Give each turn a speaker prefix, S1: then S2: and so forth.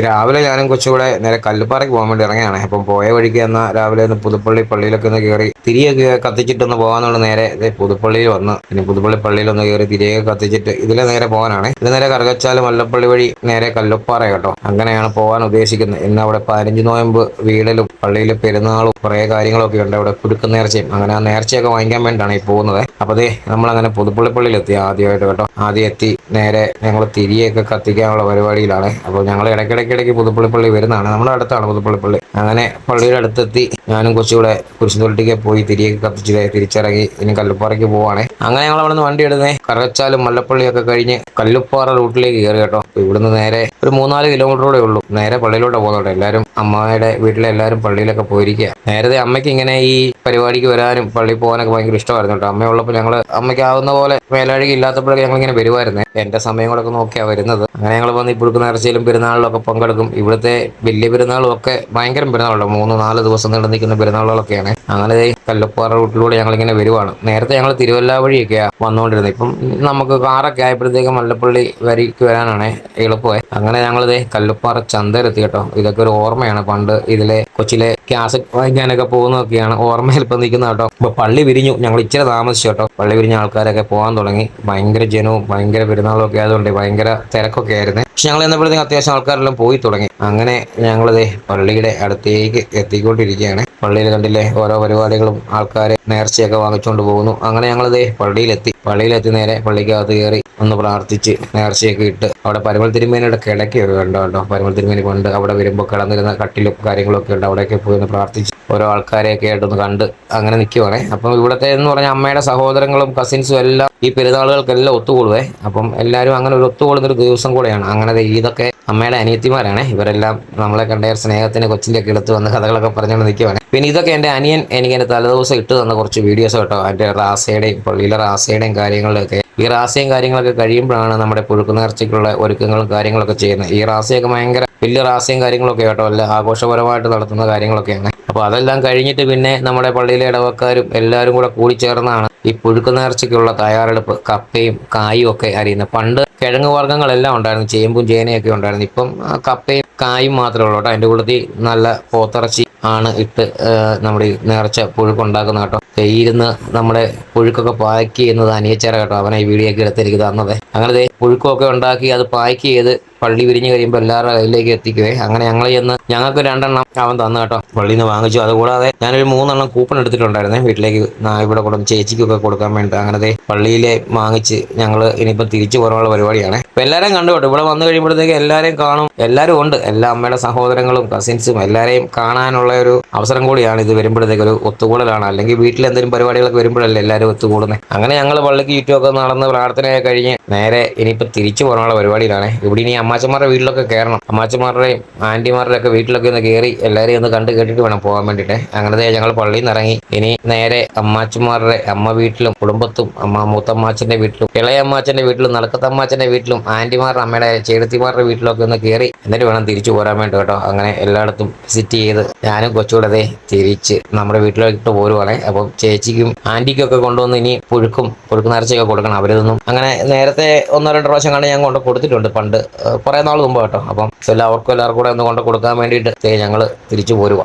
S1: രാവിലെ ഞാനും കൊച്ചുകൂടെ നേരെ കല്ലുപ്പാറയ്ക്ക് പോകാൻ വേണ്ടി ഇറങ്ങിയാണ്. അപ്പം പോയ വഴിക്ക് രാവിലെ ഒന്ന് പുതുപ്പള്ളി പള്ളിയിലൊക്കെ ഒന്ന് കയറി തിരിയൊക്കെ കത്തിച്ചിട്ടൊന്ന് പോകാന്നുള്ള നേരെ പുതുപ്പള്ളിയിൽ വന്ന് പിന്നെ പുതുപ്പള്ളി പള്ളിയിലൊന്ന് കയറി തിരികെ കത്തിച്ചിട്ട് ഇതിലെ നേരെ പോകാനാണ്. ഇത് നേരെ കറുകച്ചാൽ മല്ലപ്പള്ളി വഴി നേരെ കല്ലുപ്പാറ കേട്ടോ. അങ്ങനെയാണ് പോകാൻ ഉദ്ദേശിക്കുന്നത്. ഇന്ന് അവിടെ 15 നോയമ്പ് വീടലും പള്ളിയിലെ പെരുന്നാളും കുറേ കാര്യങ്ങളൊക്കെ ഉണ്ട്. അവിടെ കുടുക്ക് നേർച്ചയും അങ്ങനെ ആ നേർച്ചയൊക്കെ വാങ്ങിക്കാൻ വേണ്ടിയിട്ടാണ് ഈ പോകുന്നത്. അപ്പോൾ നമ്മളങ്ങനെ പുതുപ്പള്ളി പള്ളിയിൽ എത്തി ആദ്യമായിട്ട് കേട്ടോ. ആദ്യം എത്തി നേരെ ഞങ്ങൾ തിരിയൊക്കെ കത്തിക്കാനുള്ള പരിപാടിയിലാണ്. അപ്പോൾ ഞങ്ങൾ ഇടയ്ക്കിടയ്ക്ക് പുതുപ്പള്ളി വരുന്നതാണ്. നമ്മുടെ അടുത്താണ് പുതുപ്പള്ളി. അങ്ങനെ പള്ളിയുടെ അടുത്തെത്തി ഞാനും കൊച്ചുകൂടെ കുരിശുതൊട്ടിക്ക് പോയി തിരിയൊക്കെ കത്തിച്ച് തിരിച്ചിറങ്ങി ഇനി കല്ലുപ്പാറയ്ക്ക് പോവാണ്. അങ്ങനെ ഞങ്ങൾ അവിടെ നിന്ന് വണ്ടി എടുത്തേ കറുകച്ചാലും മല്ലപ്പള്ളിയൊക്കെ കഴിഞ്ഞ് കല്ലുപ്പാറ റൂട്ടിലേക്ക് കയറി കേട്ടോ. ഇവിടുന്ന് നേരെ ഒരു 3-4 കിലോമീറ്ററോടെ ഉള്ളൂ. നേരെ പള്ളിയിലോട്ട് പോകുന്നുണ്ട്. എല്ലാവരും അമ്മയുടെ വീട്ടിലെ എല്ലാവരും പള്ളിയിലൊക്കെ പോയിരിക്കുക. നേരത്തെ അമ്മയ്ക്ക് ഇങ്ങനെ ഈ പരിപാടിക്ക് വരാനും പള്ളിയിൽ പോകാനൊക്കെ ഭയങ്കര ഇഷ്ടമായിരുന്നു കേട്ടോ. അമ്മയുള്ളപ്പോൾ അമ്മയ്ക്ക് ആവുന്ന പോലെ മേലഴകി ഇല്ലാത്തപ്പോഴൊക്കെ ഞങ്ങളിങ്ങനെ വരുമായിരുന്നേ. എന്റെ സമയം കൂടെ ഒക്കെ നോക്കിയാണ് വരുന്നത്. അങ്ങനെ ഞങ്ങൾ വന്ന് ഈ പുഴുക്ക് നേർച്ചയിലും പെരുന്നാളിലൊക്കെ പങ്കെടുക്കും. ഇവിടുത്തെ വലിയ പെരുന്നാളും ഒക്കെ ഭയങ്കര പെരുന്നാളുണ്ട്. 3-4 ദിവസം നീണ്ടു നിൽക്കുന്ന പെരുന്നാളുകളൊക്കെയാണ്. അങ്ങനെ കല്ലുപ്പാറ റൂട്ടിലൂടെ ഞങ്ങളിങ്ങനെ വരുവാണ്. നേരത്തെ ഞങ്ങൾ തിരുവല്ല വഴിയൊക്കെയാണ് വന്നുകൊണ്ടിരുന്നത്. ഇപ്പം നമുക്ക് കാറൊക്കെ ആയപ്പോഴത്തേക്കും മല്ലപ്പള്ളി വരിക്ക് വരാനാണ് എളുപ്പമായി. അങ്ങനെ ഞങ്ങളിതേ കല്ലുപ്പാറ ചന്തയിലെത്തി കേട്ടോ. ഇതൊക്കെ ഒരു ഓർമ്മയാണ്. പണ്ട് ഇതിലെ കൊച്ചിലെ കാസറ്റ് വാങ്ങിക്കാനൊക്കെ പോകുന്നതൊക്കെയാണ് ഓർമ്മയിൽ ഇപ്പം നിൽക്കുന്നത് കേട്ടോ. ഇപ്പൊ പള്ളി വിരിഞ്ഞു. ഞങ്ങൾ ഇച്ചിരി താമസിച്ചു കേട്ടോ. പള്ളി വിരിഞ്ഞ ആൾക്കാരൊക്കെ പോകാൻ തുടങ്ങി. ഭയങ്കര ജനവും ഭയങ്കര പെരുന്നാളും ഒക്കെ ആയതുകൊണ്ട് ഭയങ്കര തിരക്കൊക്കെ ആയിരുന്നു. പക്ഷെ ഞങ്ങൾ എന്നപ്പോഴത്തേക്കും അത്യാവശ്യം ആൾക്കാരെല്ലാം പോയി തുടങ്ങി. അങ്ങനെ ഞങ്ങളിതേ പള്ളിയുടെ അടുത്തേക്ക് എത്തിക്കൊണ്ടിരിക്കുകയാണ്. പള്ളിയിൽ കണ്ടില്ലേ ഓരോ പരിപാടികളും, ആൾക്കാരെ നേർച്ചയൊക്കെ വാങ്ങിച്ചുകൊണ്ട് പോകുന്നു. അങ്ങനെ ഞങ്ങളിതേ പള്ളിയിലെത്തി നേരെ പള്ളിക്കകത്ത് കയറി ഒന്ന് പ്രാർത്ഥിച്ച് നേർച്ചയൊക്കെ ഇട്ട് അവിടെ പരിമൾ തിരുമേനിയുടെ കിടക്കൊക്കെ കണ്ടോ കേട്ടോ. പരിമൾ തിരുമേനി കൊണ്ട് അവിടെ വരുമ്പോൾ കിടന്നിരുന്ന കട്ടിലും കാര്യങ്ങളൊക്കെ ഉണ്ട്. അവിടെയൊക്കെ പോയി ഒന്ന് പ്രാർത്ഥിച്ച് ഓരോ ആൾക്കാരെയൊക്കെ ആയിട്ടൊന്ന് കണ്ട് അങ്ങനെ നിൽക്കുവാണേ. അപ്പം ഇവിടുത്തെ എന്ന് പറഞ്ഞാൽ അമ്മയുടെ സഹോദരങ്ങളും കസിൻസും എല്ലാം ഈ പെരുന്നാളുകൾക്കെല്ലാം ഒത്തുകൂടുവേ. അപ്പം എല്ലാവരും അങ്ങനെ ഒരു ഒത്തുകൂടുന്നൊരു ദിവസം കൂടെയാണ്. അങ്ങനെ ഇതൊക്കെ അമ്മയുടെ അനിയത്തിമാരാണ്. ഇവരെല്ലാം നമ്മളെ കണ്ട സ്നേഹത്തിന് കൊച്ചിൻ്റെ ഒക്കെ എടുത്ത് വന്ന് കഥകളൊക്കെ പറഞ്ഞുകൊണ്ട് നിൽക്കുവാണ്. പിന്നെ ഇതൊക്കെ എൻ്റെ അനിയൻ എനിക്ക് എൻ്റെ തലേദിവസം ഇട്ട് തന്ന കുറച്ച് വീഡിയോസ് കേട്ടോ. എൻ്റെ റാസയുടെയും പള്ളിയിലെ റാസയുടെയും കാര്യങ്ങളിലൊക്കെ. ഈ റാസയും കാര്യങ്ങളൊക്കെ കഴിയുമ്പോഴാണ് നമ്മുടെ പുഴുക്ക് നേർച്ചയ്ക്കുള്ള ഒരുക്കങ്ങളും കാര്യങ്ങളൊക്കെ ചെയ്യുന്നത്. ഈ റാസയൊക്കെ ഭയങ്കര വലിയ റാസയും കാര്യങ്ങളൊക്കെ കേട്ടോ. അല്ല ആഘോഷപരമായിട്ട് നടത്തുന്ന കാര്യങ്ങളൊക്കെയാണ്. അപ്പോൾ അതെല്ലാം കഴിഞ്ഞിട്ട് പിന്നെ നമ്മുടെ പള്ളിയിലെ ഇടവക്കാരും എല്ലാവരും കൂടെ കൂടിച്ചേർന്നാണ് ഈ പുഴുക്ക് നേർച്ചയ്ക്കുള്ള തയ്യാറെടുപ്പ്. കപ്പയും കായും ഒക്കെ അരിയുന്നത്. പണ്ട് കിഴങ്ങ് വർഗ്ഗങ്ങളെല്ലാം ഉണ്ടായിരുന്നു. ചേമ്പും ചേനയൊക്കെ ഉണ്ടായിരുന്നു. ഇപ്പം കപ്പയും കായും മാത്രമേ ഉള്ളൂ കേട്ടോ. അതിൻ്റെ കൂട്ടത്തിൽ നല്ല പോത്തിറച്ചി ആണ് ഇട്ട് നമ്മുടെ ഈ നേർച്ച പുഴുക്കുണ്ടാക്കുന്ന കേട്ടോ. ഇരുന്ന് നമ്മുടെ പുഴുക്കൊക്കെ പാക്ക് ചെയ്യുന്നത് അനിയച്ചേര കേട്ടോ. അവനെ ഈ വീഡിയോ ഒക്കെ എടുത്ത് എനിക്ക് തന്നത്. അങ്ങനെ പുഴുക്കൊക്കെ ഉണ്ടാക്കി അത് പാക്ക് ചെയ്ത് പള്ളി വിരിഞ്ഞ് കഴിയുമ്പോൾ എല്ലാവരുടെ കയ്യിലേക്ക് എത്തിക്കുവേ. അങ്ങനെ ഞങ്ങൾക്ക് 2 അവൻ തന്നു കേട്ടോ. പള്ളിയിൽ നിന്ന് വാങ്ങിച്ചു. അതുകൂടാതെ ഞാനൊരു 3 കൂപ്പൺ എടുത്തിട്ടുണ്ടായിരുന്നേ വീട്ടിലേക്ക് ഇവിടെ ചേച്ചിക്കൊക്കെ കൊടുക്കാൻ വേണ്ടി. അങ്ങനെ പള്ളിയിലെ വാങ്ങിച്ച് ഞങ്ങൾ ഇനിയിപ്പോൾ തിരിച്ചു പോകാനുള്ള പരിപാടിയാണ്. അപ്പോൾ എല്ലാവരെയും കണ്ടു കേട്ടോ. ഇവിടെ വന്നു കഴിയുമ്പോഴത്തേക്ക് എല്ലാവരെയും കാണും. എല്ലാവരും ഉണ്ട്. എല്ലാ അമ്മയുടെ സഹോദരങ്ങളും കസിൻസും എല്ലാവരെയും കാണാനുള്ള ഒരു അവസരം കൂടിയാണ് ഇത്. വരുമ്പോഴത്തേക്ക് ഒരു ഒത്തുകൂടലാണ്. അല്ലെങ്കിൽ വീട്ടിൽ എന്തെങ്കിലും പരിപാടികളൊക്കെ വരുമ്പോഴല്ലേ എല്ലാവരും ഒത്തുകൂടുന്നത്. അങ്ങനെ ഞങ്ങൾ പള്ളിക്ക് ചുറ്റുമൊക്കെ നടന്ന് പ്രാർത്ഥനയൊക്കെ കഴിഞ്ഞ് നേരെ ഇനിയിപ്പോൾ തിരിച്ചു പോകാനുള്ള പരിപാടിയിലാണ്. ഇവിടെ ഇനി അമ്മാച്ചന്മാരുടെ വീട്ടിലൊക്കെ കയറണം. അമ്മാച്ചന്മാരുടെയും ആൻറ്റിമാരുടെയും ഒക്കെ വീട്ടിലൊക്കെ ഒന്ന് കയറി എല്ലാവരെയും ഒന്ന് കണ്ട് കേട്ടിട്ട് വേണം പോകാൻ വേണ്ടിയിട്ട്. അങ്ങനെ ഞങ്ങൾ പള്ളിയിൽ നിന്ന് ഇറങ്ങി ഇനി നേരെ അമ്മാച്ചന്മാരുടെ അമ്മ വീട്ടിലും കുടുംബത്തും മൂത്തമ്മാച്ചൻ്റെ വീട്ടിലും ഇളയ അമ്മാച്ചൻ്റെ വീട്ടിലും നടുക്കത്തമ്മാച്ചൻ്റെ വീട്ടിലും ആൻറ്റിമാരുടെ അമ്മയുടെ ചേട്ടത്തിമാരുടെ വീട്ടിലൊക്കെ ഒന്ന് കയറി എന്നിട്ട് വേണം തിരിച്ചു പോരാൻ വേണ്ടി കേട്ടോ. അങ്ങനെ എല്ലായിടത്തും വിസിറ്റ് ചെയ്ത് ഞാനും കൊച്ചുകൂടെ തിരിച്ച് നമ്മുടെ വീട്ടിലോട്ട് പോരുവാണേ. അപ്പം ചേച്ചിക്കും ആൻറ്റിക്കും ഒക്കെ കൊണ്ടുവന്ന് ഇനി പുഴുക്ക് നേർച്ചയൊക്കെ കൊടുക്കണം. അവരിതൊന്നും അങ്ങനെ നേരത്തെ 1-2 പ്രാവശ്യം കണ്ട് ഞാൻ കൊണ്ട് കൊടുത്തിട്ടുണ്ട് പണ്ട് കുറേ നാൾ മുമ്പ് കേട്ടോ. അപ്പം എല്ലാവർക്കും കൂടെ ഒന്ന് കൊണ്ട് കൊടുക്കാൻ വേണ്ടിയിട്ട് ഞങ്ങൾ തിരിച്ചു പോരുക.